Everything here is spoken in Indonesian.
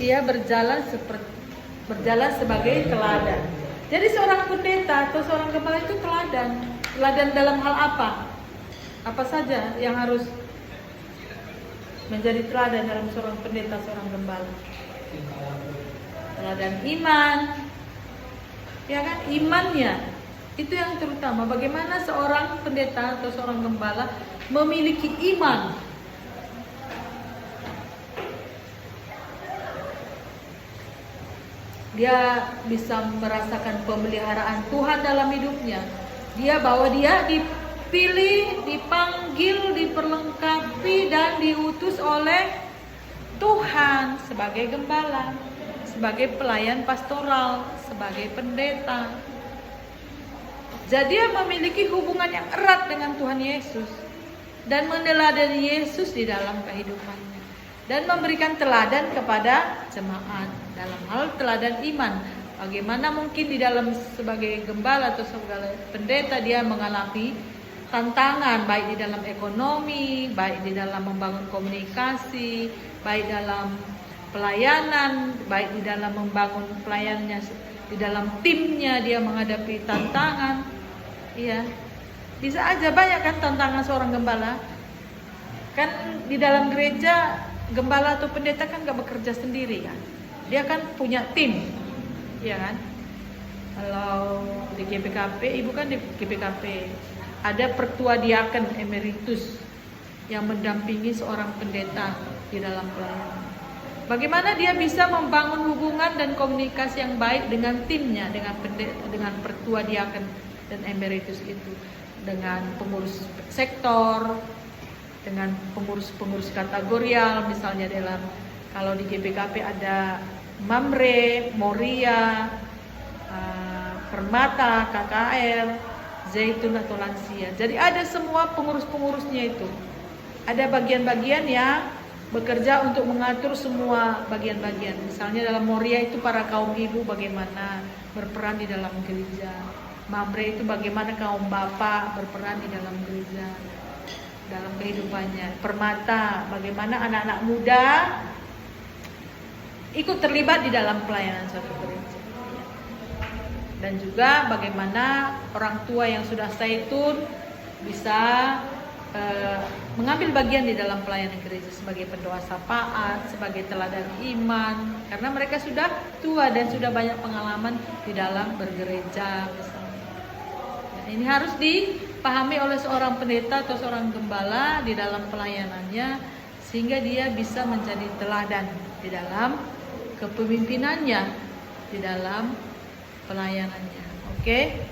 ia berjalan sebagai teladan. Jadi seorang pendeta atau seorang gembala itu teladan. Teladan dalam hal apa? Apa saja yang harus menjadi teladan dalam seorang pendeta, seorang gembala? Teladan iman, ya kan? Imannya itu yang terutama. Bagaimana seorang pendeta atau seorang gembala memiliki iman? Dia bisa merasakan pemeliharaan Tuhan dalam hidupnya. Bahwa dia dipilih, dipanggil, diperlengkapi dan diutus oleh Tuhan sebagai gembala, sebagai pelayan pastoral, sebagai pendeta. Jadi dia memiliki hubungan yang erat dengan Tuhan Yesus dan meneladani Yesus di dalam kehidupannya dan memberikan teladan kepada jemaat dalam hal teladan iman. Bagaimana mungkin di dalam sebagai gembala atau sebagai pendeta dia mengalami tantangan baik di dalam ekonomi, baik di dalam membangun komunikasi, baik dalam pelayanan, baik di dalam membangun pelayanannya di dalam timnya dia menghadapi tantangan. Iya. Bisa aja banyak kan tantangan seorang gembala. Kan di dalam gereja gembala atau pendeta kan gak bekerja sendiri kan. Dia kan punya tim. Iya kan? Kalau di GPKP, ibu kan di GPKP ada pertua diaken emeritus yang mendampingi seorang pendeta di dalam pelayanan. Bagaimana dia bisa membangun hubungan dan komunikasi yang baik dengan timnya, dengan pertua diaken dan emeritus itu, dengan pengurus sektor, dengan pengurus kategorial, misalnya dalam kalau di GPKP ada Mamre, Moria, Permata, KKR, Zaitun atau Lansia. Jadi ada semua pengurus-pengurusnya itu. Ada bagian-bagian yang bekerja untuk mengatur semua bagian-bagian. Misalnya dalam Moria itu para kaum ibu bagaimana berperan di dalam gereja. Mamre itu bagaimana kaum bapak berperan di dalam gereja, dalam kehidupannya. Permata bagaimana anak-anak muda ikut terlibat di dalam pelayanan suatu gereja. Dan juga bagaimana orang tua yang sudah zaitun bisa mengambil bagian di dalam pelayanan gereja sebagai pendoa syafaat, sebagai teladan iman, karena mereka sudah tua dan sudah banyak pengalaman di dalam bergereja misalnya. Dan ini harus dipahami oleh seorang pendeta atau seorang gembala di dalam pelayanannya, sehingga dia bisa menjadi teladan di dalam kepemimpinannya, di dalam pelayanannya. Oke?